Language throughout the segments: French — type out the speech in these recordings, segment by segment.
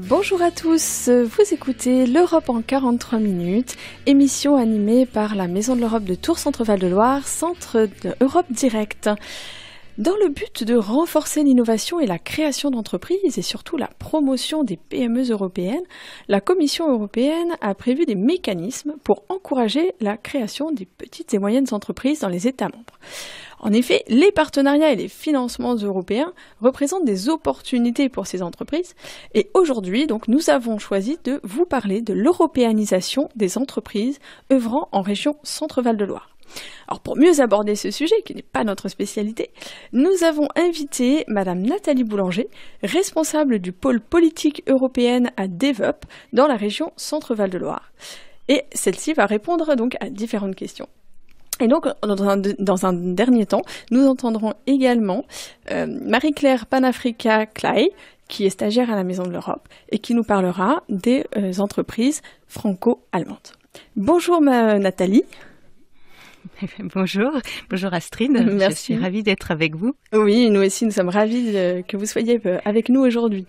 Bonjour à tous, vous écoutez l'Europe en 43 minutes, émission animée par la Maison de l'Europe de Tours Centre-Val de Loire, centre d'Europe Direct. Dans le but de renforcer l'innovation et la création d'entreprises et surtout la promotion des PME européennes, la Commission européenne a prévu des mécanismes pour encourager la création des petites et moyennes entreprises dans les États membres. En effet, les partenariats et les financements européens représentent des opportunités pour ces entreprises. Et aujourd'hui, donc, nous avons choisi de vous parler de l'européanisation des entreprises œuvrant en région Centre-Val de Loire. Alors, pour mieux aborder ce sujet, qui n'est pas notre spécialité, nous avons invité Madame Nathalie Boulanger, responsable du pôle politique européenne à DevUp dans la région Centre-Val de Loire. Et celle-ci va répondre donc à différentes questions. Et donc, dans un dernier temps, nous entendrons également Marie-Claire Panafrica-Clay, qui est stagiaire à la Maison de l'Europe et qui nous parlera des entreprises franco-allemandes. Bonjour Nathalie. Bonjour Astrid, Merci. Je suis ravie d'être avec vous. Oui, nous aussi, nous sommes ravis que vous soyez avec nous aujourd'hui.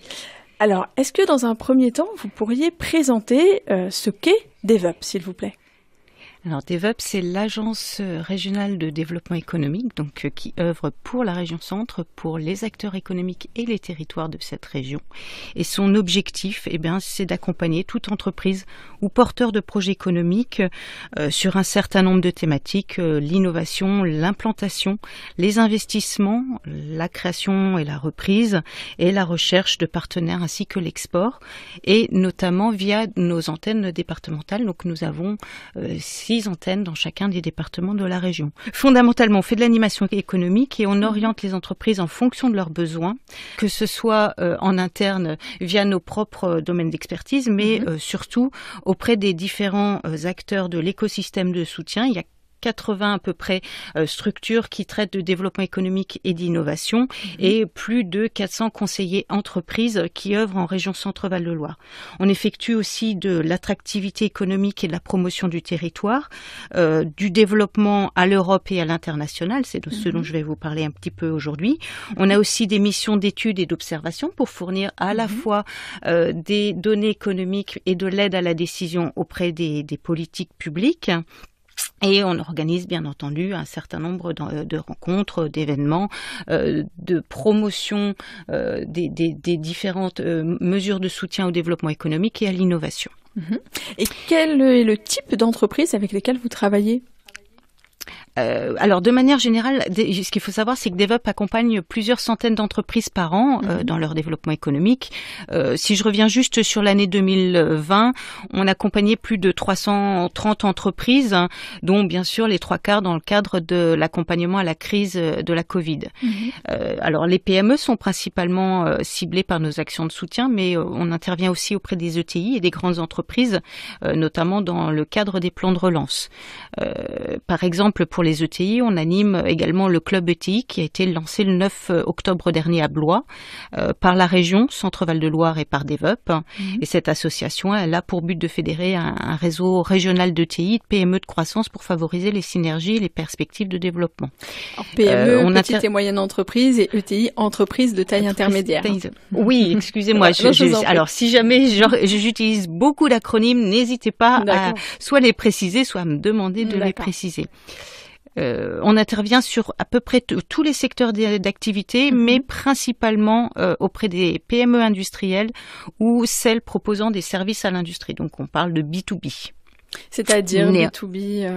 Alors, est-ce que dans un premier temps, vous pourriez présenter ce qu'est DevUp, s'il vous plaît ? Alors DevUp, c'est l'agence régionale de développement économique, donc qui œuvre pour la région centre, pour les acteurs économiques et les territoires de cette région. Et son objectif, c'est d'accompagner toute entreprise ou porteur de projets économiques sur un certain nombre de thématiques, l'innovation, l'implantation, les investissements, la création et la reprise, et la recherche de partenaires ainsi que l'export, et notamment via nos antennes départementales. Donc nous avons 6 antennes dans chacun des départements de la région. Fondamentalement, on fait de l'animation économique et on oriente les entreprises en fonction de leurs besoins, que ce soit en interne via nos propres domaines d'expertise, mais surtout auprès des différents acteurs de l'écosystème de soutien. Il y a 80 à peu près structures qui traitent de développement économique et d'innovation et plus de 400 conseillers entreprises qui œuvrent en région Centre-Val de Loire. On effectue aussi de l'attractivité économique et de la promotion du territoire, du développement à l'Europe et à l'international, c'est de ce dont je vais vous parler un petit peu aujourd'hui. On a aussi des missions d'études et d'observation pour fournir à la fois des données économiques et de l'aide à la décision auprès des politiques publiques. Et on organise bien entendu un certain nombre de rencontres, d'événements, de promotion des différentes mesures de soutien au développement économique et à l'innovation. Et quel est le type d'entreprise avec lesquelles vous travaillez ? Alors, de manière générale, ce qu'il faut savoir, c'est que DevUp accompagne plusieurs centaines d'entreprises par an dans leur développement économique. Si je reviens juste sur l'année 2020, on a accompagné plus de 330 entreprises, dont bien sûr les 3/4 dans le cadre de l'accompagnement à la crise de la Covid. Alors, les PME sont principalement ciblées par nos actions de soutien, mais on intervient aussi auprès des ETI et des grandes entreprises, notamment dans le cadre des plans de relance. Par exemple, pour les ETI, on anime également le club ETI qui a été lancé le 9 octobre dernier à Blois par la région Centre-Val de Loire et par DevUp. Et cette association, elle a pour but de fédérer un réseau régional d'ETI, de PME de croissance pour favoriser les synergies et les perspectives de développement. Alors, PME, petites et moyennes entreprises, et ETI, entreprises de taille intermédiaire. Oui, excusez-moi. Alors, si jamais j'utilise beaucoup d'acronymes, n'hésitez pas à soit les préciser, soit à me demander de les préciser. On intervient sur à peu près tous les secteurs d'activité, mais principalement auprès des PME industrielles ou celles proposant des services à l'industrie. Donc, on parle de B2B. C'est-à-dire B2B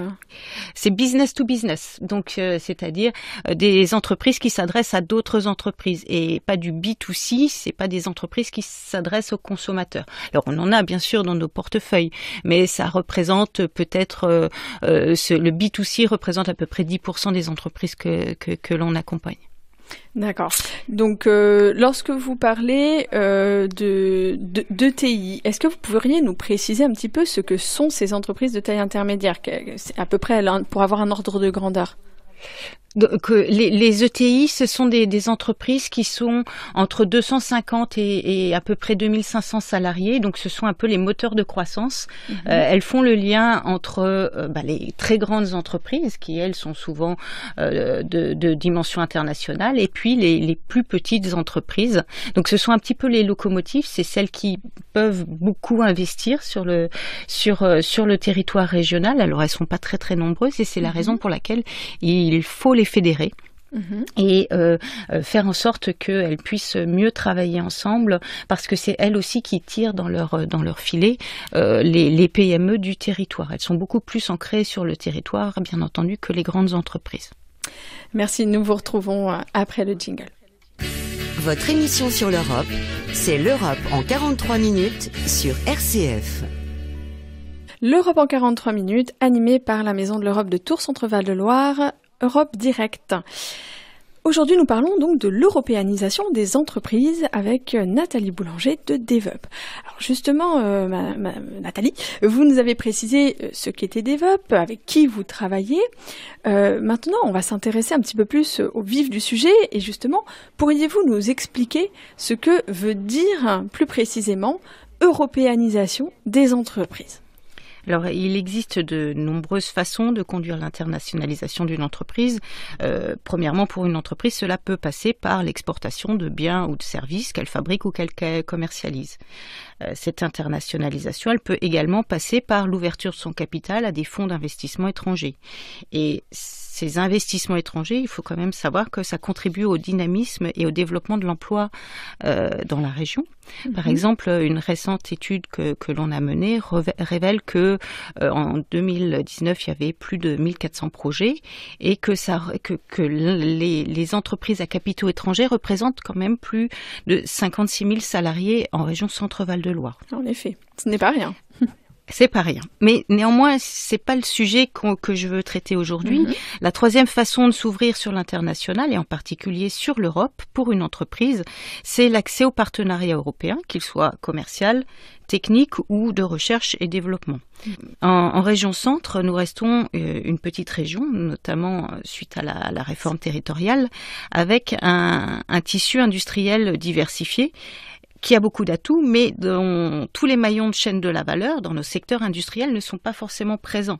C'est business to business, donc c'est-à-dire des entreprises qui s'adressent à d'autres entreprises et pas du B2C, c'est pas des entreprises qui s'adressent aux consommateurs. Alors on en a bien sûr dans nos portefeuilles, mais ça représente peut-être le B2C représente à peu près 10% des entreprises que l'on accompagne. D'accord. Donc, lorsque vous parlez d'ETI, est-ce que vous pourriez nous préciser un petit peu ce que sont ces entreprises de taille intermédiaire, à peu près pour avoir un ordre de grandeur ? Donc, les ETI, ce sont des entreprises qui sont entre 250 et à peu près 2500 salariés. Donc, ce sont un peu les moteurs de croissance. Elles font le lien entre les très grandes entreprises, qui, elles, sont souvent de dimension internationale, et puis les plus petites entreprises. Donc, ce sont un petit peu les locomotives. C'est celles qui peuvent beaucoup investir sur le territoire régional. Alors, elles sont pas très, très nombreuses, et c'est la raison pour laquelle il faut les fédérer et faire en sorte qu'elles puissent mieux travailler ensemble, parce que c'est elles aussi qui tirent dans leur filet les PME du territoire. Elles sont beaucoup plus ancrées sur le territoire, bien entendu, que les grandes entreprises. Merci, nous vous retrouvons après le jingle. Votre émission sur l'Europe, c'est l'Europe en 43 minutes sur RCF. L'Europe en 43 minutes, animée par la Maison de l'Europe de Tours Centre-Val de Loire, Europe Direct. Aujourd'hui, nous parlons donc de l'européanisation des entreprises avec Nathalie Boulanger de DevUp. Alors justement, Nathalie, vous nous avez précisé ce qu'était DevUp, avec qui vous travaillez. Maintenant, on va s'intéresser un petit peu plus au vif du sujet, et justement, pourriez-vous nous expliquer ce que veut dire plus précisément européanisation des entreprises ? Alors, il existe de nombreuses façons de conduire l'internationalisation d'une entreprise. Premièrement, pour une entreprise, cela peut passer par l'exportation de biens ou de services qu'elle fabrique ou qu'elle commercialise. Cette internationalisation, elle peut également passer par l'ouverture de son capital à des fonds d'investissement étrangers. Et ces investissements étrangers, il faut quand même savoir que ça contribue au dynamisme et au développement de l'emploi dans la région. Par exemple, une récente étude que l'on a menée révèle que en 2019, il y avait plus de 1400 projets, et que les entreprises à capitaux étrangers représentent quand même plus de 56 000 salariés en région Centre-Val de Loire. En effet, ce n'est pas rien. C'est pas rien. Mais néanmoins, c'est pas le sujet que je veux traiter aujourd'hui. La troisième façon de s'ouvrir sur l'international, et en particulier sur l'Europe, pour une entreprise, c'est l'accès aux partenariats européens, qu'ils soient commercial, technique ou de recherche et développement. En région centre, nous restons une petite région, notamment suite à la réforme territoriale, avec un tissu industriel diversifié, qui a beaucoup d'atouts, mais dont tous les maillons de chaîne de la valeur dans nos secteurs industriels ne sont pas forcément présents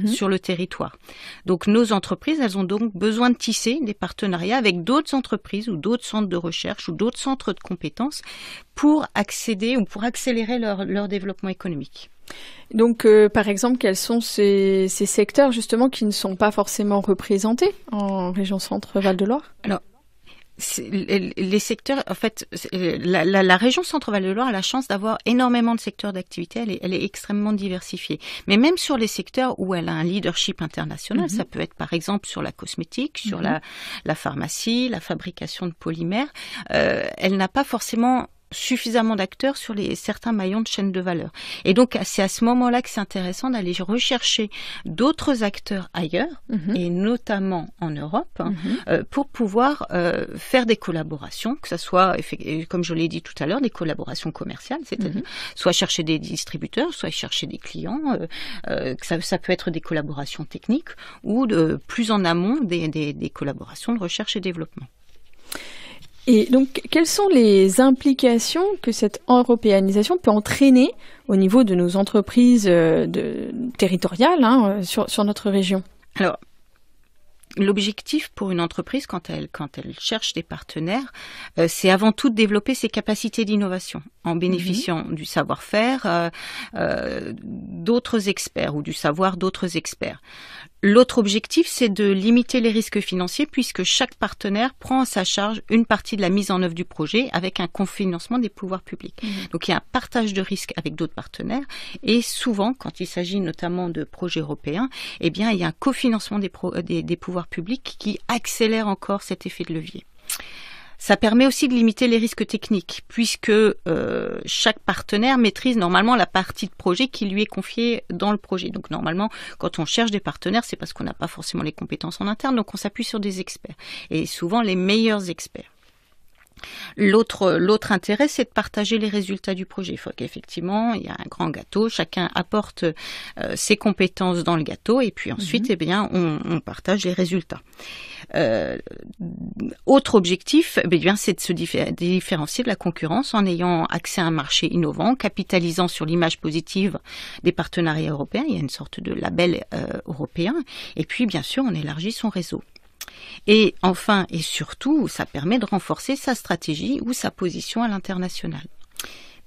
sur le territoire. Donc nos entreprises, elles ont donc besoin de tisser des partenariats avec d'autres entreprises ou d'autres centres de recherche ou d'autres centres de compétences pour accéder ou pour accélérer leur développement économique. Donc, par exemple, quels sont ces secteurs justement qui ne sont pas forcément représentés en région Centre-Val de Loire ? Alors, les secteurs, en fait, la région Centre-Val de Loire a la chance d'avoir énormément de secteurs d'activité. Elle est extrêmement diversifiée. Mais même sur les secteurs où elle a un leadership international, ça peut être par exemple sur la cosmétique, sur la pharmacie, la fabrication de polymères, elle n'a pas forcément suffisamment d'acteurs sur certains maillons de chaîne de valeur. Et donc, c'est à ce moment-là que c'est intéressant d'aller rechercher d'autres acteurs ailleurs, et notamment en Europe, pour pouvoir faire des collaborations, que ce soit, comme je l'ai dit tout à l'heure, des collaborations commerciales, c'est-à-dire soit chercher des distributeurs, soit chercher des clients, ça peut être des collaborations techniques, ou plus en amont, des collaborations de recherche et développement. Et donc, quelles sont les implications que cette européanisation peut entraîner au niveau de nos entreprises territoriales sur notre région ? Alors, l'objectif pour une entreprise, quand elle cherche des partenaires, c'est avant tout de développer ses capacités d'innovation en bénéficiant du savoir-faire d'autres experts ou du savoir d'autres experts. L'autre objectif, c'est de limiter les risques financiers, puisque chaque partenaire prend à sa charge une partie de la mise en œuvre du projet avec un cofinancement des pouvoirs publics. Donc il y a un partage de risques avec d'autres partenaires, et souvent, quand il s'agit notamment de projets européens, eh bien il y a un cofinancement des pouvoirs publics qui accélère encore cet effet de levier. Ça permet aussi de limiter les risques techniques, puisque chaque partenaire maîtrise normalement la partie de projet qui lui est confiée dans le projet. Donc normalement, quand on cherche des partenaires, c'est parce qu'on n'a pas forcément les compétences en interne, donc on s'appuie sur des experts, et souvent les meilleurs experts. L'autre intérêt, c'est de partager les résultats du projet. Il faut qu'effectivement, il y a un grand gâteau, chacun apporte ses compétences dans le gâteau, et puis ensuite, on partage les résultats. Autre objectif, c'est de se différencier de la concurrence en ayant accès à un marché innovant, capitalisant sur l'image positive des partenariats européens. Il y a une sorte de label européen, et puis bien sûr, on élargit son réseau. Et enfin et surtout, ça permet de renforcer sa stratégie ou sa position à l'international.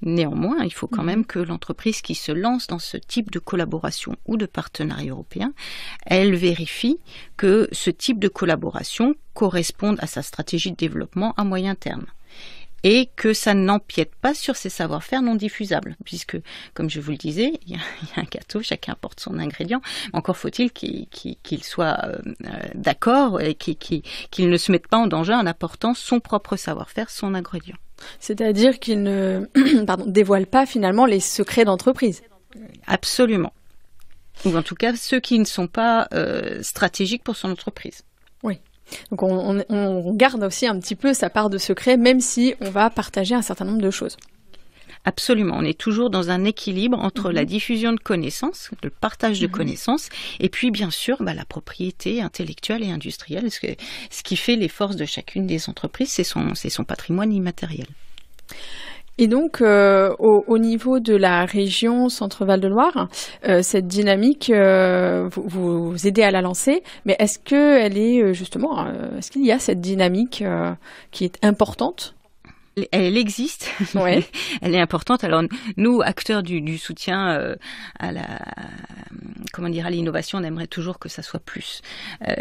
Néanmoins, il faut quand même que l'entreprise qui se lance dans ce type de collaboration ou de partenariat européen, elle vérifie que ce type de collaboration corresponde à sa stratégie de développement à moyen terme. Et que ça n'empiète pas sur ses savoir-faire non diffusables, puisque, comme je vous le disais, il y a un gâteau, chacun apporte son ingrédient. Encore faut-il qu'il soit d'accord et qu'il ne se mette pas en danger en apportant son propre savoir-faire, son ingrédient. C'est-à-dire qu'il ne dévoile pas finalement les secrets d'entreprise. Absolument. Ou en tout cas, ceux qui ne sont pas stratégiques pour son entreprise. Oui. Donc on garde aussi un petit peu sa part de secret, même si on va partager un certain nombre de choses. Absolument, on est toujours dans un équilibre entre la diffusion de connaissances, le partage de connaissances, et puis bien sûr la propriété intellectuelle et industrielle, ce qui fait les forces de chacune des entreprises, c'est son patrimoine immatériel. Et donc, au niveau de la région Centre-Val de Loire, cette dynamique, vous aidez à la lancer, mais est-ce qu'elle est justement, est-ce qu'il y a cette dynamique qui est importante ? Elle existe, ouais. Elle est importante. Alors nous, acteurs du soutien à l'innovation, on aimerait toujours que ça soit plus.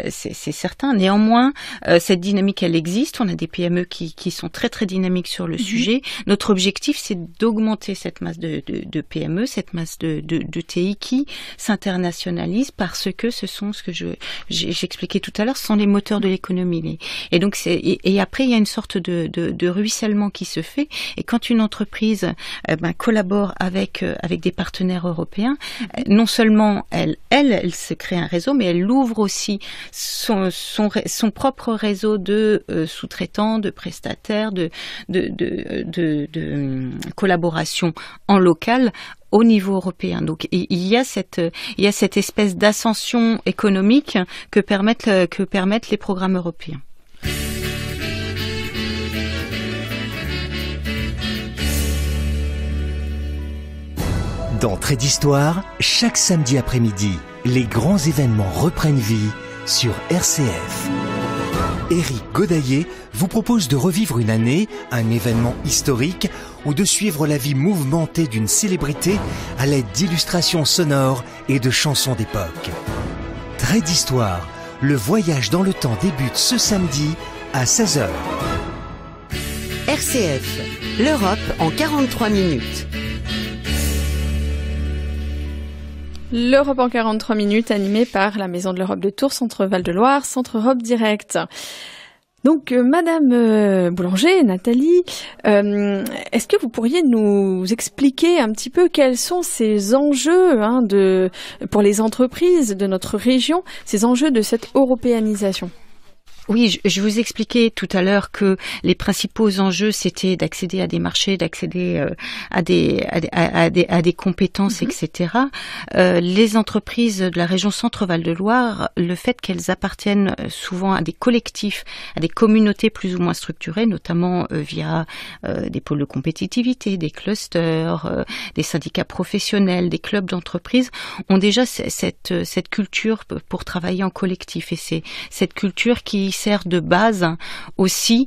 C'est certain. Néanmoins, cette dynamique, elle existe. On a des PME qui sont très très dynamiques sur le sujet. Notre objectif, c'est d'augmenter cette masse de PME, cette masse de TI qui s'internationalisent parce que ce sont ce que j'expliquais tout à l'heure, ce sont les moteurs de l'économie. Et donc et après il y a une sorte de ruissellement qui se fait, et quand une entreprise collabore avec des partenaires européens, non seulement elle se crée un réseau, mais elle ouvre aussi son propre réseau de sous-traitants, de prestataires, de collaboration en local au niveau européen. Donc il y a cette espèce d'ascension économique que permettent les programmes européens. Dans Trait d'Histoire, chaque samedi après-midi, les grands événements reprennent vie sur RCF. Éric Godaillé vous propose de revivre une année, un événement historique, ou de suivre la vie mouvementée d'une célébrité à l'aide d'illustrations sonores et de chansons d'époque. Trait d'Histoire, le voyage dans le temps débute ce samedi à 16h. RCF, l'Europe en 43 minutes. L'Europe en 43 minutes, animée par la Maison de l'Europe de Tours, Centre-Val de Loire, Centre Europe Direct. Donc, Madame Boulanger, Nathalie, est-ce que vous pourriez nous expliquer un petit peu quels sont ces enjeux pour les entreprises de notre région, ces enjeux de cette européanisation ? Oui, je vous expliquais tout à l'heure que les principaux enjeux, c'était d'accéder à des marchés, d'accéder à des compétences, etc. Les entreprises de la région Centre-Val de Loire, le fait qu'elles appartiennent souvent à des collectifs, à des communautés plus ou moins structurées, notamment via des pôles de compétitivité, des clusters, des syndicats professionnels, des clubs d'entreprise, ont déjà cette culture pour travailler en collectif. Et c'est cette culture qui sert de base aussi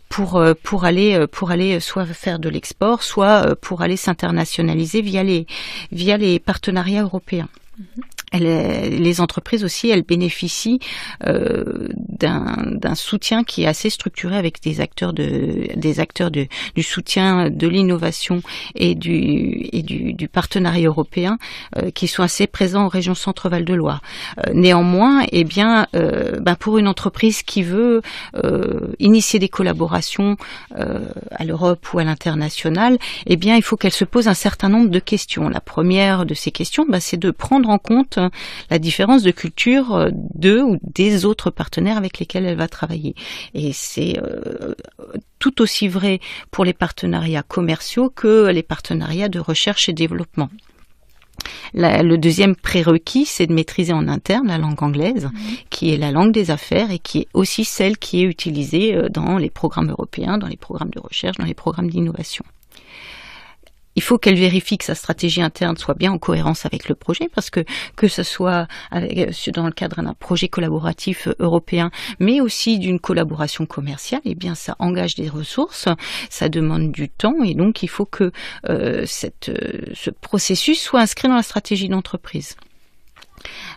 pour aller soit faire de l'export, soit pour aller s'internationaliser via les partenariats européens. Les entreprises aussi, elles bénéficient d'un soutien qui est assez structuré avec des acteurs du soutien de l'innovation et du partenariat européen qui sont assez présents en région Centre-Val de Loire. Néanmoins, pour une entreprise qui veut initier des collaborations à l'Europe ou à l'international, il faut qu'elle se pose un certain nombre de questions. La première de ces questions, c'est de prendre en compte la différence de culture d'eux ou des autres partenaires avec lesquels elle va travailler. Et c'est tout aussi vrai pour les partenariats commerciaux que les partenariats de recherche et développement. Le deuxième prérequis, c'est de maîtriser en interne la langue anglaise, qui est la langue des affaires et qui est aussi celle qui est utilisée dans les programmes européens, dans les programmes de recherche, dans les programmes d'innovation. Il faut qu'elle vérifie que sa stratégie interne soit bien en cohérence avec le projet, parce que ce soit dans le cadre d'un projet collaboratif européen, mais aussi d'une collaboration commerciale, eh bien ça engage des ressources, ça demande du temps, et donc il faut que ce processus soit inscrit dans la stratégie d'entreprise.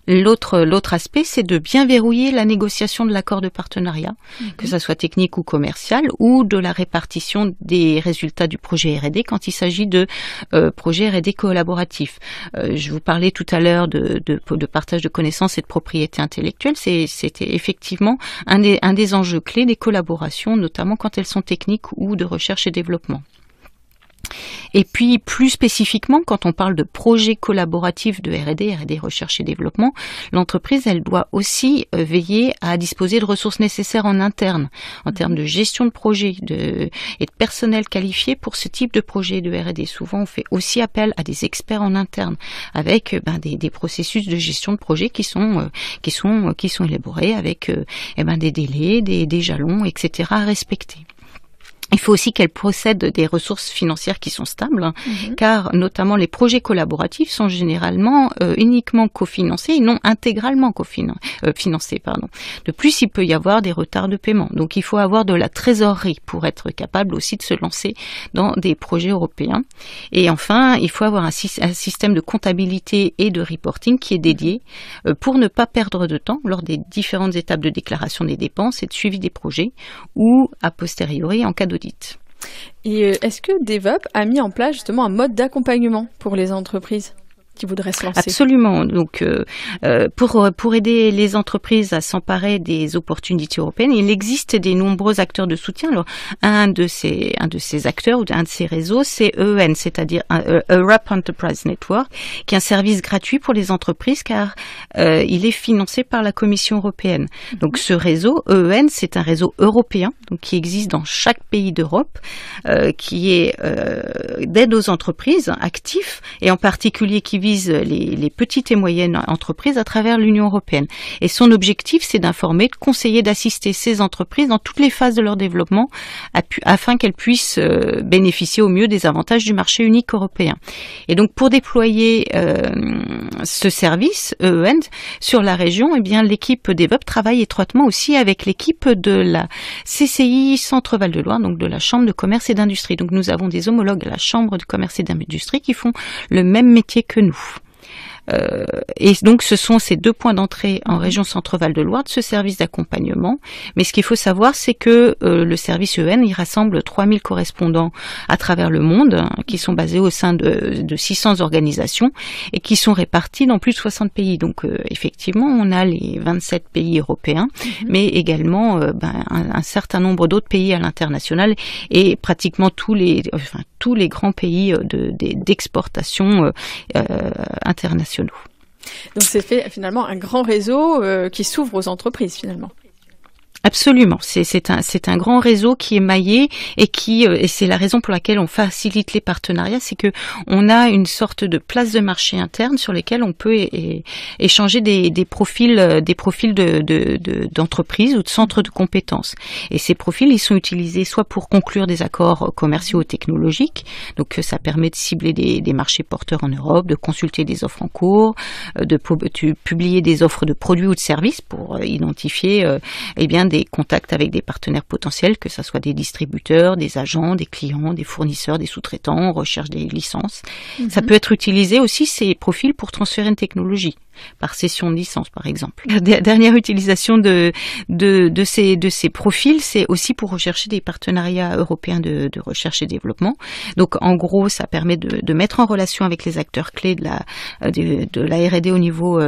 L'autre aspect, c'est de bien verrouiller la négociation de l'accord de partenariat, que ça soit technique ou commercial, ou de la répartition des résultats du projet R&D quand il s'agit de projets R&D collaboratifs. Je vous parlais tout à l'heure de partage de connaissances et de propriété intellectuelle. C'était effectivement un des enjeux clés des collaborations, notamment quand elles sont techniques ou de recherche et développement. Et puis, plus spécifiquement, quand on parle de projets collaboratifs de R&D, recherche et développement, l'entreprise, elle doit aussi veiller à disposer de ressources nécessaires en interne, en termes de gestion de projet et de personnel qualifié pour ce type de projet de R&D. Souvent, on fait aussi appel à des experts en interne, avec des processus de gestion de projet qui sont élaborés avec des délais, des jalons, etc. à respecter. Il faut aussi qu'elle possède des ressources financières qui sont stables, car notamment les projets collaboratifs sont généralement uniquement cofinancés et non intégralement financés. De plus, il peut y avoir des retards de paiement. Donc, il faut avoir de la trésorerie pour être capable aussi de se lancer dans des projets européens. Et enfin, il faut avoir un système de comptabilité et de reporting qui est dédié pour ne pas perdre de temps lors des différentes étapes de déclaration des dépenses et de suivi des projets ou a posteriori en cas d'audit. Et est-ce que DevUp a mis en place justement un mode d'accompagnement pour les entreprises qui voudraient se lancer? Absolument. Donc, pour aider les entreprises à s'emparer des opportunités européennes, il existe des nombreux acteurs de soutien. Alors, un de ces acteurs ou un de ces réseaux, c'est EEN, c'est-à-dire Europe Enterprise Network, qui est un service gratuit pour les entreprises car il est financé par la Commission européenne. Donc, ce réseau EEN, c'est un réseau européen, donc qui existe dans chaque pays d'Europe, qui est d'aide aux entreprises actifs et en particulier qui vise les petites et moyennes entreprises à travers l'Union européenne. Et son objectif, c'est d'informer, de conseiller, d'assister ces entreprises dans toutes les phases de leur développement afin qu'elles puissent bénéficier au mieux des avantages du marché unique européen. Et donc, pour déployer ce service EEN sur la région, eh bien, l'équipe DevUp travaille étroitement aussi avec l'équipe de la CCI Centre Val de Loire, donc de la Chambre de commerce et d'industrie. Donc, nous avons des homologues à la Chambre de commerce et d'industrie qui font le même métier que nous. Et donc, ce sont ces deux points d'entrée en région Centre-Val de Loire de ce service d'accompagnement. Mais ce qu'il faut savoir, c'est que le service EEN, il rassemble 3000 correspondants à travers le monde, qui sont basés au sein de 600 organisations et qui sont répartis dans plus de 60 pays. Donc, effectivement, on a les 27 pays européens, mais également un certain nombre d'autres pays à l'international et pratiquement tous les grands pays d'exportation internationaux. Donc c'est finalement un grand réseau qui s'ouvre aux entreprises finalement. Absolument, c'est un grand réseau qui est maillé et c'est la raison pour laquelle on facilite les partenariats, c'est que on a une sorte de place de marché interne sur lesquelles on peut échanger des profils d'entreprises ou de centres de compétences. Et ces profils, ils sont utilisés soit pour conclure des accords commerciaux ou technologiques, donc ça permet de cibler des marchés porteurs en Europe, de consulter des offres en cours, de publier des offres de produits ou de services pour identifier des contacts avec des partenaires potentiels, que ce soit des distributeurs, des agents, des clients, des fournisseurs, des sous-traitants, on recherche des licences. Ça peut être utilisé aussi, ces profils, pour transférer une technologie, par cession de licence, par exemple. La dernière utilisation de ces profils, c'est aussi pour rechercher des partenariats européens de recherche et développement. Donc, en gros, ça permet de mettre en relation avec les acteurs clés de la R&D au niveau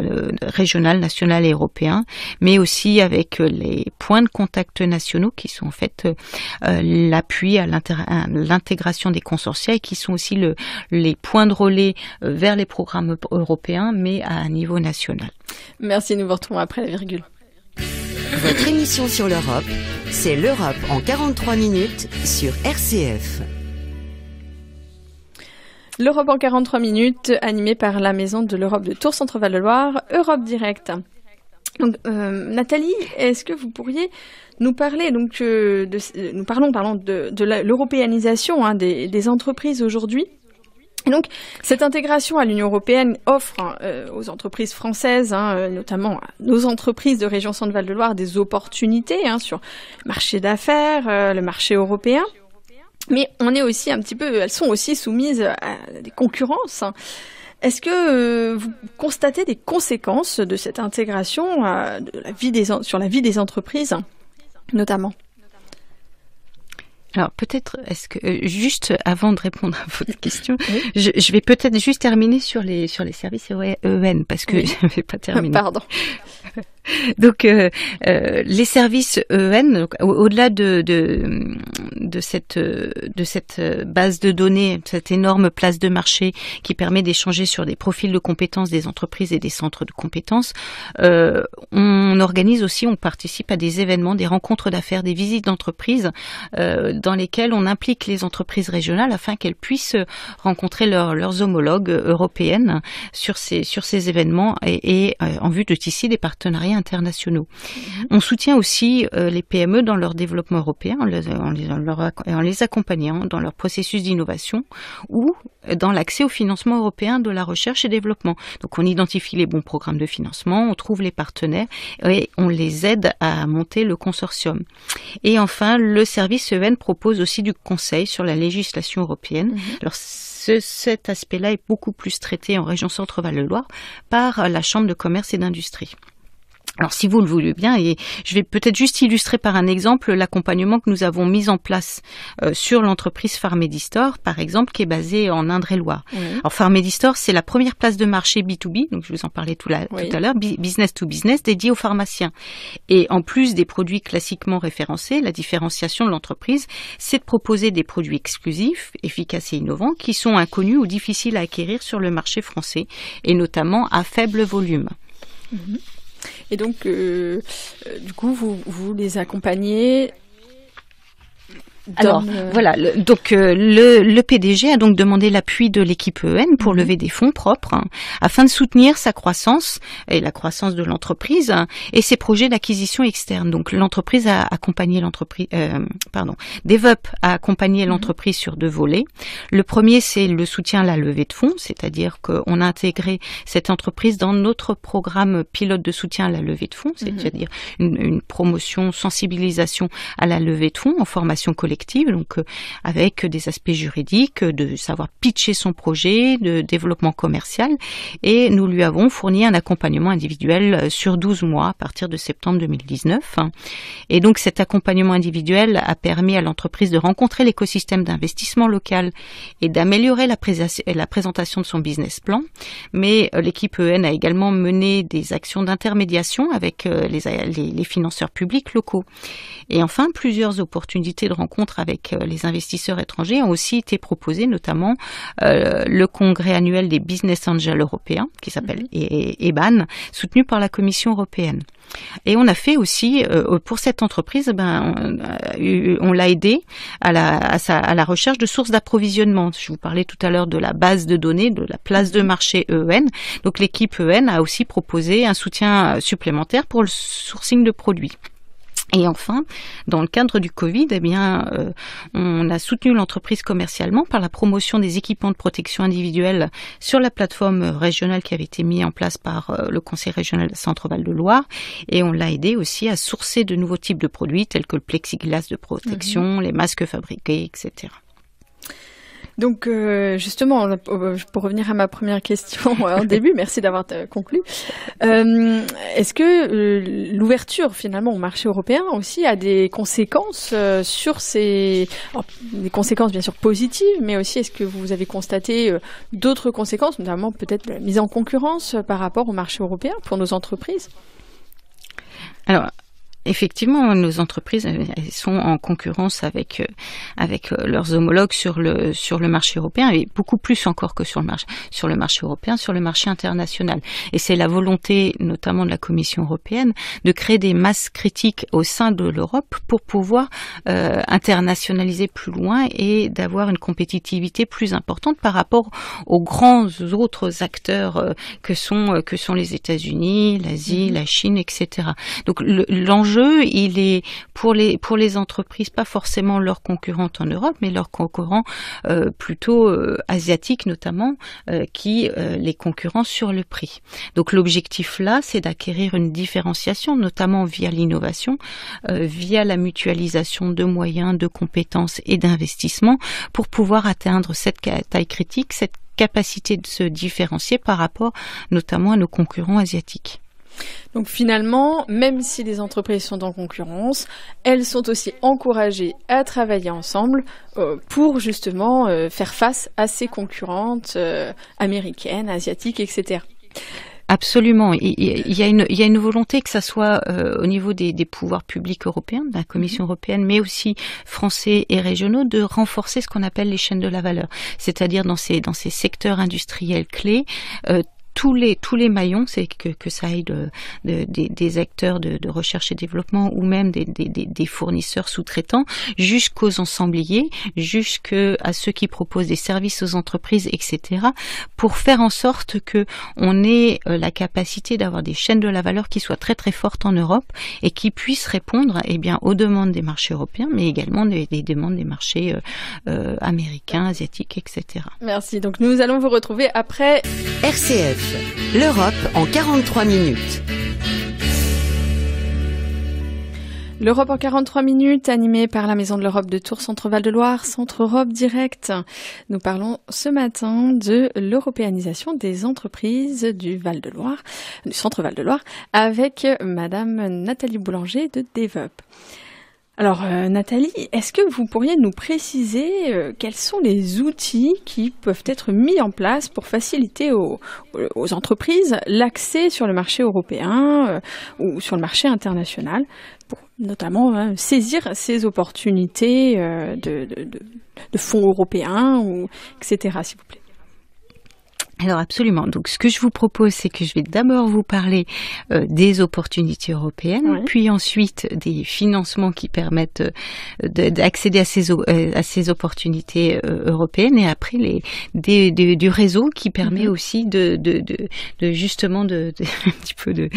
régional, national et européen, mais aussi avec les points de contact nationaux qui sont en fait l'appui à l'intégration des consortia et qui sont aussi les points de relais vers les programmes européens, mais à un niveau niveau national. Merci, nous vous retrouvons après la virgule. Votre émission sur l'Europe, c'est l'Europe en 43 minutes sur RCF. L'Europe en 43 minutes, animée par la Maison de l'Europe de Tours Centre-Val de Loire, Europe Direct. Donc, Nathalie, est-ce que vous pourriez nous parler nous parlons de l'européanisation des entreprises aujourd'hui. Et donc, cette intégration à l'Union européenne offre aux entreprises françaises, notamment à nos entreprises de région Centre-Val de Loire, des opportunités sur le marché d'affaires, le marché européen. Mais elles sont aussi soumises à des concurrences. Est-ce que vous constatez des conséquences de cette intégration sur la vie des entreprises, notamment ? Alors peut-être, est-ce que juste avant de répondre à votre question, oui. je vais peut-être juste terminer sur les services EN parce que je ne vais pas terminer. Pardon. Donc les services EN, donc, au-delà de cette base de données, cette énorme place de marché qui permet d'échanger sur des profils de compétences des entreprises et des centres de compétences, on participe à des événements, des rencontres d'affaires, des visites d'entreprises dans lesquelles on implique les entreprises régionales afin qu'elles puissent rencontrer leurs homologues européennes sur ces événements et en vue de tisser des partenariats internationaux. On soutient aussi les PME dans leur développement européen en les accompagnant dans leur processus d'innovation ou dans l'accès au financement européen de la recherche et développement. Donc on identifie les bons programmes de financement, on trouve les partenaires et on les aide à monter le consortium. Et enfin, le service EN propose aussi du conseil sur la législation européenne. Alors cet aspect-là est beaucoup plus traité en région Centre-Val de Loire par la Chambre de commerce et d'industrie. Alors, si vous le voulez bien, et je vais peut-être juste illustrer par un exemple l'accompagnement que nous avons mis en place sur l'entreprise Pharmedistor, par exemple, qui est basée en Indre-et-Loire. Oui. Alors, Pharmedistor, c'est la première place de marché B2B, donc je vous en parlais tout à l'heure, business to business, dédiée aux pharmaciens. Et en plus des produits classiquement référencés, la différenciation de l'entreprise, c'est de proposer des produits exclusifs, efficaces et innovants, qui sont inconnus ou difficiles à acquérir sur le marché français, et notamment à faible volume. Et donc, du coup, vous les accompagnez. Alors voilà, le PDG a donc demandé l'appui de l'équipe EN pour lever des fonds propres afin de soutenir sa croissance et la croissance de l'entreprise et ses projets d'acquisition externe. Donc l'entreprise a accompagné DevUp a accompagné l'entreprise sur 2 volets. Le premier, c'est le soutien à la levée de fonds, c'est-à-dire qu'on a intégré cette entreprise dans notre programme pilote de soutien à la levée de fonds, c'est-à-dire une promotion, sensibilisation à la levée de fonds en formation collective. Donc avec des aspects juridiques, de savoir pitcher son projet, de développement commercial, et nous lui avons fourni un accompagnement individuel sur 12 mois à partir de septembre 2019. Et donc cet accompagnement individuel a permis à l'entreprise de rencontrer l'écosystème d'investissement local et d'améliorer la présentation de son business plan. Mais l'équipe EN a également mené des actions d'intermédiation avec les financeurs publics locaux. Et enfin, plusieurs opportunités de rencontre avec les investisseurs étrangers ont aussi été proposées, notamment le congrès annuel des business angels européens, qui s'appelle EBAN, soutenu par la Commission européenne. Et on a fait aussi, pour cette entreprise, on l'a aidé à la recherche de sources d'approvisionnement. Je vous parlais tout à l'heure de la base de données, de la place de marché EN. Donc l'équipe EN a aussi proposé un soutien supplémentaire pour le sourcing de produits. Et enfin, dans le cadre du Covid, on a soutenu l'entreprise commercialement par la promotion des équipements de protection individuelle sur la plateforme régionale qui avait été mise en place par le Conseil régional Centre-Val de Loire. Et on l'a aidé aussi à sourcer de nouveaux types de produits tels que le plexiglas de protection, les masques fabriqués, etc. Donc justement, pour revenir à ma première question en début, merci d'avoir conclu. Est-ce que l'ouverture finalement au marché européen aussi a des conséquences des conséquences bien sûr positives, mais aussi est-ce que vous avez constaté d'autres conséquences, notamment peut-être la mise en concurrence par rapport au marché européen pour nos entreprises ? Alors, Effectivement, nos entreprises elles sont en concurrence avec leurs homologues sur le marché européen et beaucoup plus encore que sur le marché européen, sur le marché international. Et c'est la volonté notamment de la Commission européenne de créer des masses critiques au sein de l'Europe pour pouvoir internationaliser plus loin et d'avoir une compétitivité plus importante par rapport aux grands autres acteurs que sont les États-Unis, l'Asie, la Chine, etc. Donc l'enjeu, il est pour les entreprises, pas forcément leurs concurrentes en Europe, mais leurs concurrents plutôt asiatiques notamment, qui les concurrencent sur le prix. Donc l'objectif là, c'est d'acquérir une différenciation, notamment via l'innovation, via la mutualisation de moyens, de compétences et d'investissements, pour pouvoir atteindre cette taille critique, cette capacité de se différencier par rapport notamment à nos concurrents asiatiques. Donc finalement, même si les entreprises sont en concurrence, elles sont aussi encouragées à travailler ensemble pour justement faire face à ces concurrentes américaines, asiatiques, etc. Absolument. Il y a une volonté que ça soit au niveau des pouvoirs publics européens, de la Commission européenne, mais aussi français et régionaux, de renforcer ce qu'on appelle les chaînes de la valeur. C'est-à-dire dans ces secteurs industriels clés, tous les maillons, c'est que ça aille des acteurs de recherche et développement ou même des fournisseurs sous-traitants jusqu'aux ensembliers, jusqu'à ceux qui proposent des services aux entreprises, etc., pour faire en sorte que on ait la capacité d'avoir des chaînes de la valeur qui soient très très fortes en Europe et qui puissent répondre aux demandes des marchés européens, mais également des demandes des marchés américains, asiatiques, etc. Merci. Donc nous allons vous retrouver après RCF. L'Europe en 43 minutes. L'Europe en 43 minutes, animée par la Maison de l'Europe de Tours Centre-Val de Loire, Centre Europe Direct. Nous parlons ce matin de l'européanisation des entreprises du Val-de-Loire, du Centre Val de Loire, avec Madame Nathalie Boulanger de DEVUP. Alors Nathalie, est-ce que vous pourriez nous préciser quels sont les outils qui peuvent être mis en place pour faciliter aux entreprises l'accès sur le marché européen ou sur le marché international, pour notamment saisir ces opportunités de fonds européens, etc., s'il vous plaît? Alors absolument. Donc ce que je vous propose, c'est que je vais d'abord vous parler des opportunités européennes, puis ensuite des financements qui permettent d'accéder à ces opportunités européennes, et après du réseau qui permet aussi de justement un petit peu de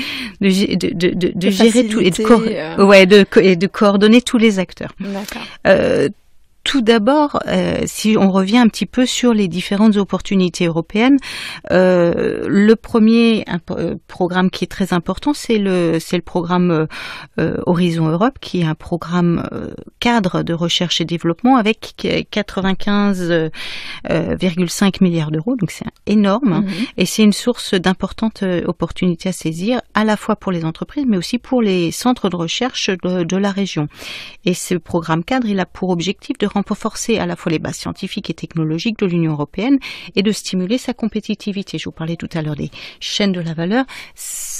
gérer tout et de coordonner tous les acteurs. D'accord. Tout d'abord, si on revient un petit peu sur les différentes opportunités européennes, le premier programme qui est très important, c'est le programme Horizon Europe, qui est un programme cadre de recherche et développement avec 95,5 milliards d'euros, donc c'est énorme, et c'est une source d'importantes opportunités à saisir, à la fois pour les entreprises, mais aussi pour les centres de recherche de la région. Et ce programme cadre, il a pour objectif de renforcer à la fois les bases scientifiques et technologiques de l'Union européenne et de stimuler sa compétitivité. Je vous parlais tout à l'heure des chaînes de la valeur.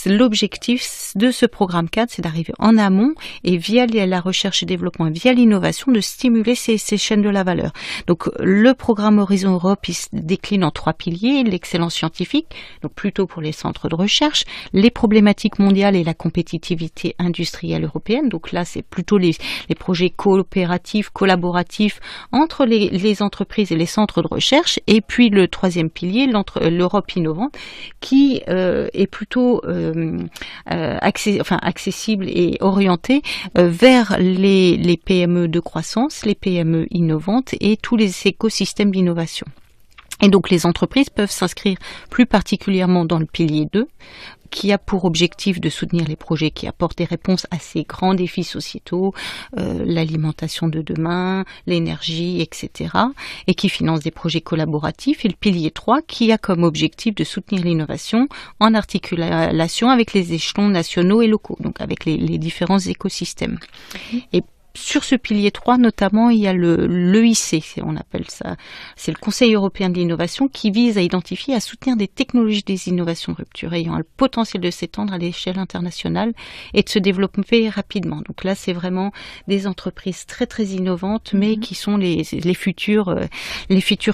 L'objectif de ce programme cadre, c'est d'arriver en amont et via la recherche et développement, via l'innovation, de stimuler ces chaînes de la valeur. Donc le programme Horizon Europe, il se décline en 3 piliers: l'excellence scientifique, donc plutôt pour les centres de recherche, les problématiques mondiales et la compétitivité industrielle européenne. Donc là, c'est plutôt les projets coopératifs, collaboratifs entre les entreprises et les centres de recherche. Et puis le 3e pilier, l'Europe innovante, qui est plutôt accessible et orienté vers les PME de croissance, les PME innovantes et tous les écosystèmes d'innovation. Et donc les entreprises peuvent s'inscrire plus particulièrement dans le pilier 2, qui a pour objectif de soutenir les projets qui apportent des réponses à ces grands défis sociétaux, l'alimentation de demain, l'énergie, etc., et qui finance des projets collaboratifs. Et le pilier 3, qui a comme objectif de soutenir l'innovation en articulation avec les échelons nationaux et locaux, donc avec les différents écosystèmes. Et sur ce pilier 3, notamment, il y a l'EIC, on appelle ça, c'est le Conseil européen de l'innovation, qui vise à identifier et à soutenir des technologies des innovations de rupture ayant le potentiel de s'étendre à l'échelle internationale et de se développer rapidement. Donc là, c'est vraiment des entreprises très très innovantes, mais qui sont les futures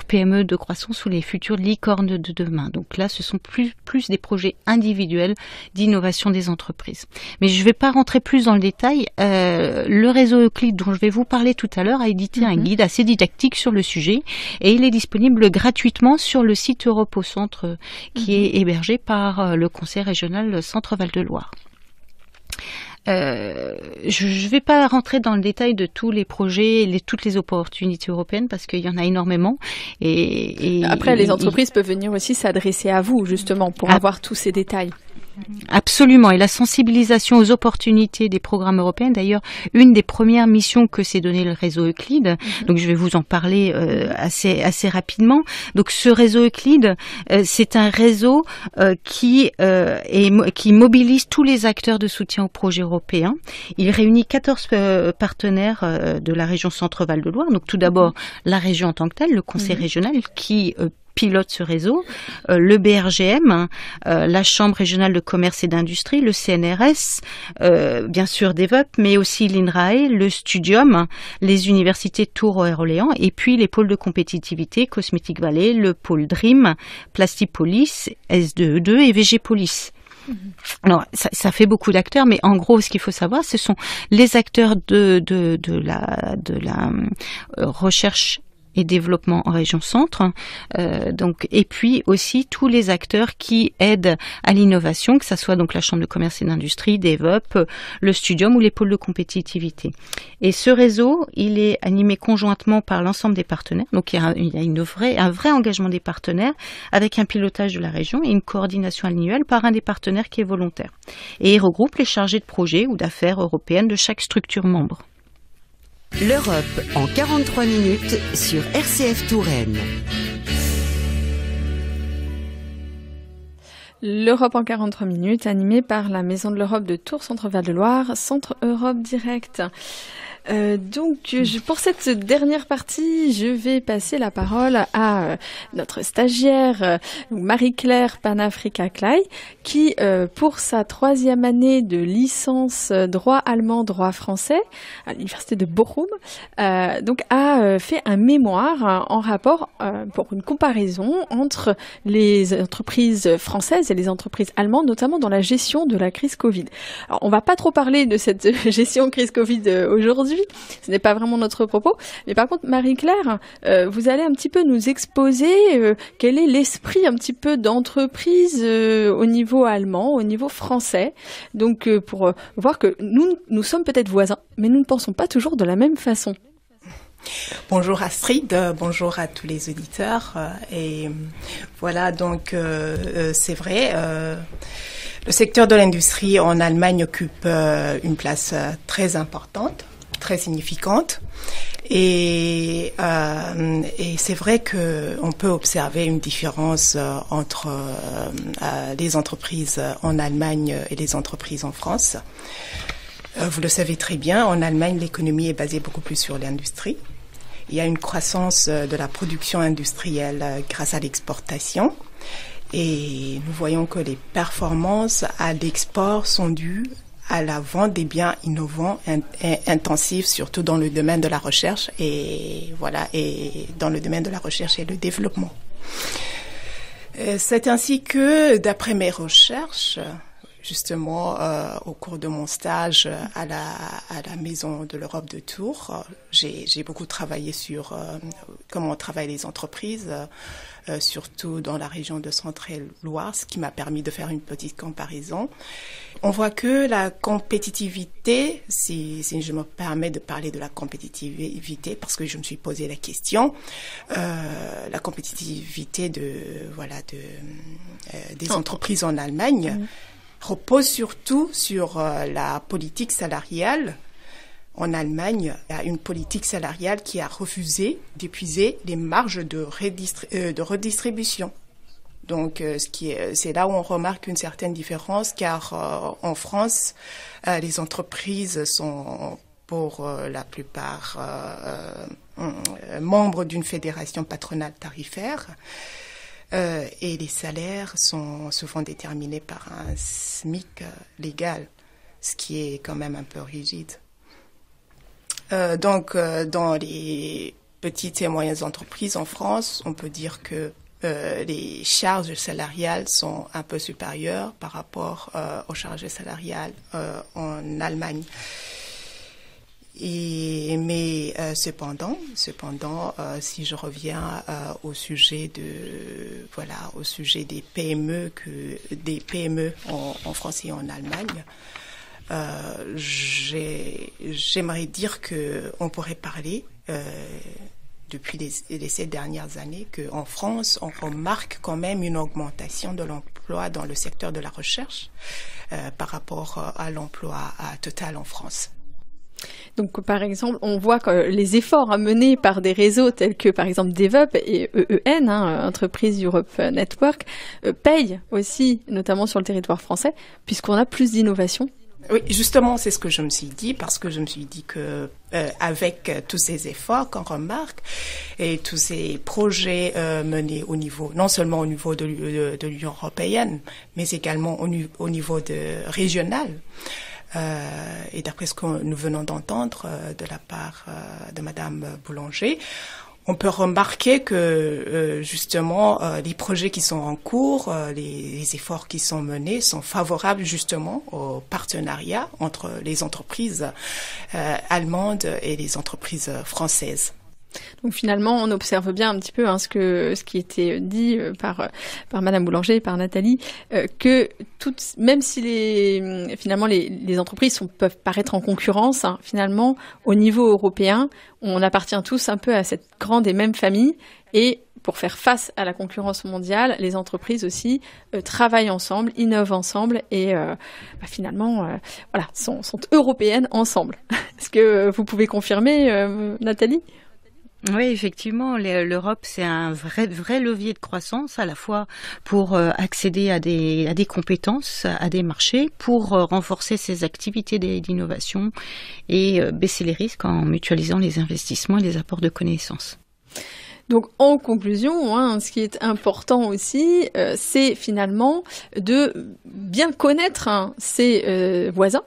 PME de croissance ou les futures licornes de demain. Donc là, ce sont plus des projets individuels d'innovation des entreprises. Mais je ne vais pas rentrer plus dans le détail. Le réseau Euclid, dont je vais vous parler tout à l'heure, a édité un guide assez didactique sur le sujet et il est disponible gratuitement sur le site Europe au Centre qui est hébergé par le Conseil régional Centre-Val de Loire. Je ne vais pas rentrer dans le détail de tous les projets, toutes les opportunités européennes parce qu'il y en a énormément. Et après, les entreprises peuvent venir aussi s'adresser à vous justement pour avoir tous ces détails. Absolument, et la sensibilisation aux opportunités des programmes européens, d'ailleurs, une des premières missions que s'est donné le réseau Euclid, donc je vais vous en parler assez rapidement. Donc ce réseau Euclid, c'est un réseau qui mobilise tous les acteurs de soutien aux projets européens. Il réunit 14 partenaires de la région Centre-Val de Loire, donc tout d'abord la région en tant que telle, le conseil régional qui pilote ce réseau, le BRGM, la Chambre régionale de commerce et d'industrie, le CNRS, bien sûr DevUp, mais aussi l'INRAE, le Studium, les universités Tours et Orléans, et puis les pôles de compétitivité, Cosmetic Valley, le pôle DREAM, Plastipolis, S2E2 et VGPolis. Alors, ça fait beaucoup d'acteurs, mais en gros, ce qu'il faut savoir, ce sont les acteurs de la recherche et développement en région centre, et puis aussi tous les acteurs qui aident à l'innovation, que ça soit donc la Chambre de commerce et d'industrie, DevUp, le Studium ou les pôles de compétitivité. Et ce réseau, il est animé conjointement par l'ensemble des partenaires, donc il y a un vrai engagement des partenaires avec un pilotage de la région et une coordination annuelle par un des partenaires qui est volontaire. Et il regroupe les chargés de projet ou d'affaires européennes de chaque structure membre. L'Europe en 43 minutes sur RCF Touraine. L'Europe en 43 minutes, animée par la Maison de l'Europe de Tours Centre-Val de Loire, Centre Europe Direct. Pour cette dernière partie, je vais passer la parole à notre stagiaire Marie-Claire Panafrica-Clay, qui, pour sa 3e année de licence droit allemand, droit français, à l'université de Bochum, a fait un mémoire en rapport pour une comparaison entre les entreprises françaises et les entreprises allemandes, notamment dans la gestion de la crise Covid. Alors, on va pas trop parler de cette gestion crise Covid aujourd'hui. Ce n'est pas vraiment notre propos. Mais par contre, Marie-Claire, vous allez un petit peu nous exposer quel est l'esprit un petit peu d'entreprise au niveau allemand, au niveau français. Donc, pour voir que nous sommes peut-être voisins, mais nous ne pensons pas toujours de la même façon. Bonjour Astrid, bonjour à tous les auditeurs. Et voilà, donc c'est vrai, le secteur de l'industrie en Allemagne occupe une place très importante, très significante. Et c'est vrai qu'on peut observer une différence entre les entreprises en Allemagne et les entreprises en France. Vous le savez très bien, en Allemagne, l'économie est basée beaucoup plus sur l'industrie. Il y a une croissance de la production industrielle grâce à l'exportation. Et nous voyons que les performances à l'export sont dues à la vente des biens innovants et intensifs, surtout dans le domaine de la recherche et dans le domaine de la recherche et le développement. C'est ainsi que, d'après mes recherches, justement, au cours de mon stage à la Maison de l'Europe de Tours, j'ai beaucoup travaillé sur comment travaillent les entreprises, surtout dans la région de Centre-et-Loire, ce qui m'a permis de faire une petite comparaison. On voit que la compétitivité, si je me permets de parler de la compétitivité, parce que je me suis posé la question, la compétitivité des entreprises en Allemagne repose surtout sur la politique salariale. En Allemagne, il y a une politique salariale qui a refusé d'épuiser les marges de redistribution. Donc, c'est là où on remarque une certaine différence, car en France, les entreprises sont pour la plupart membres d'une fédération patronale tarifaire. Et les salaires sont souvent déterminés par un SMIC légal, ce qui est quand même un peu rigide. Donc, dans les petites et moyennes entreprises en France, on peut dire que les charges salariales sont un peu supérieures par rapport aux charges salariales en Allemagne. Mais cependant, si je reviens au sujet des PME en France et en Allemagne, j'aimerais dire que on pourrait parler depuis les 7 dernières années qu'en France, on remarque quand même une augmentation de l'emploi dans le secteur de la recherche par rapport à l'emploi total en France. Donc, par exemple, on voit que les efforts menés par des réseaux tels que, par exemple, DevUp et EEN, Entreprise Europe Network, payent aussi, notamment sur le territoire français, puisqu'on a plus d'innovation. Oui, justement, c'est ce que je me suis dit, parce que je me suis dit que avec tous ces efforts qu'on remarque et tous ces projets menés non seulement au niveau de l'Union européenne, mais également au niveau régional. Et d'après ce que nous venons d'entendre de la part de Madame Boulanger, on peut remarquer que justement les projets qui sont en cours, les efforts qui sont menés sont favorables justement au partenariat entre les entreprises allemandes et les entreprises françaises. Donc finalement, on observe bien un petit peu ce qui était dit par Madame Boulanger et par Nathalie, que même si les entreprises peuvent paraître en concurrence, finalement, au niveau européen, on appartient tous un peu à cette grande et même famille. Et pour faire face à la concurrence mondiale, les entreprises aussi travaillent ensemble, innovent ensemble et finalement, sont européennes ensemble. Est-ce que vous pouvez confirmer, Nathalie ? Oui, effectivement, l'Europe, c'est un vrai levier de croissance, à la fois pour accéder à des compétences, à des marchés, pour renforcer ses activités d'innovation et baisser les risques en mutualisant les investissements et les apports de connaissances. Donc, en conclusion, ce qui est important aussi, c'est finalement de bien connaître ses voisins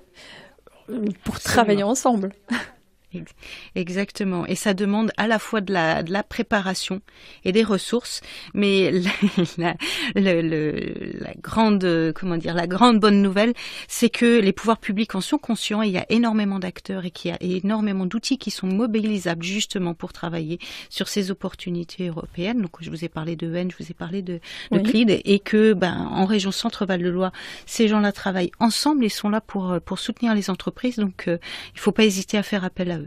pour travailler ensemble. Exactement. Et ça demande à la fois de la préparation et des ressources, mais la grande bonne nouvelle, c'est que les pouvoirs publics en sont conscients et il y a énormément d'acteurs et qu'il y a énormément d'outils qui sont mobilisables justement pour travailler sur ces opportunités européennes. Donc, je vous ai parlé de EEN, je vous ai parlé de CLID et que, en région Centre-Val de Loire, ces gens-là travaillent ensemble et sont là pour soutenir les entreprises. Donc, il faut pas hésiter à faire appel à eux.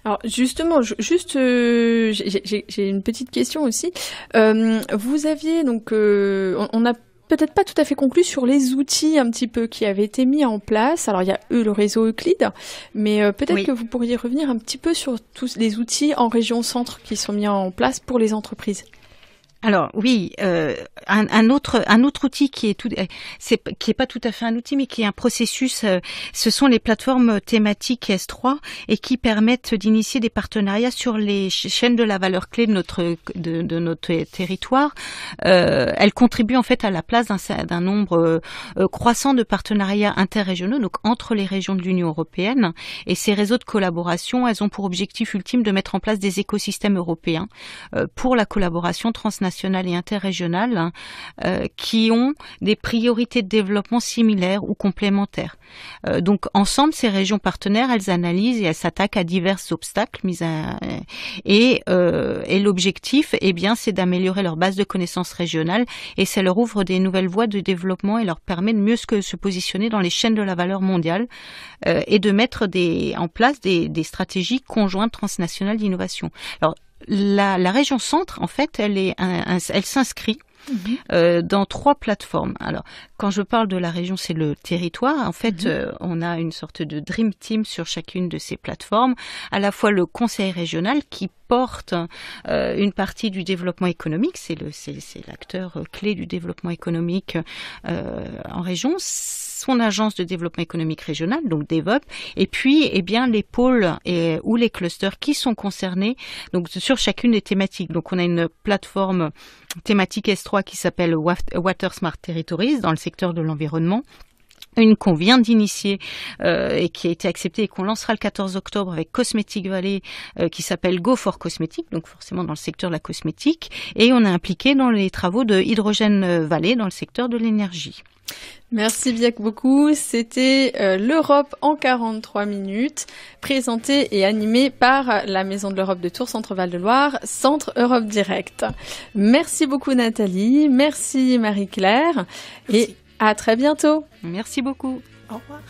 Alors justement, j'ai une petite question aussi. Vous aviez donc, on n'a peut-être pas tout à fait conclu sur les outils un petit peu qui avaient été mis en place. Alors il y a le réseau Euclid, mais peut-être que vous pourriez revenir un petit peu sur tous les outils en région centre qui sont mis en place pour les entreprises. Alors oui, un autre outil qui est pas tout à fait un outil, mais qui est un processus. Ce sont les plateformes thématiques S3 et qui permettent d'initier des partenariats sur les chaînes de la valeur clé de notre territoire. Elles contribuent en fait à la place d'un nombre croissant de partenariats interrégionaux, donc entre les régions de l'Union européenne. Et ces réseaux de collaboration, elles ont pour objectif ultime de mettre en place des écosystèmes européens pour la collaboration transnationale et interrégionales qui ont des priorités de développement similaires ou complémentaires. Donc ensemble, ces régions partenaires, elles analysent et elles s'attaquent à divers obstacles et l'objectif, c'est d'améliorer leur base de connaissances régionales et ça leur ouvre des nouvelles voies de développement et leur permet de mieux se positionner dans les chaînes de la valeur mondiale et de mettre en place des stratégies conjointes transnationales d'innovation. Alors, la région centre, en fait, elle s'inscrit dans 3 plateformes. Alors, quand je parle de la région, c'est le territoire. En fait, on a une sorte de dream team sur chacune de ces plateformes. À la fois le conseil régional qui porte une partie du développement économique, c'est l'acteur clé du développement économique en région. son agence de développement économique régional, donc DEVOP, et puis les pôles ou les clusters qui sont concernés donc sur chacune des thématiques. Donc on a une plateforme thématique S3 qui s'appelle Water Smart Territories dans le secteur de l'environnement. Une qu'on vient d'initier et qui a été acceptée et qu'on lancera le 14 octobre avec Cosmetic Valley qui s'appelle Go for Cosmetic, donc forcément dans le secteur de la cosmétique. Et on est impliqué dans les travaux de Hydrogène Valley dans le secteur de l'énergie. Merci bien beaucoup. C'était l'Europe en 43 minutes, présentée et animée par la Maison de l'Europe de Tours Centre-Val de Loire, Centre Europe Direct. Merci beaucoup Nathalie, merci Marie-Claire et à très bientôt. Merci beaucoup. Au revoir.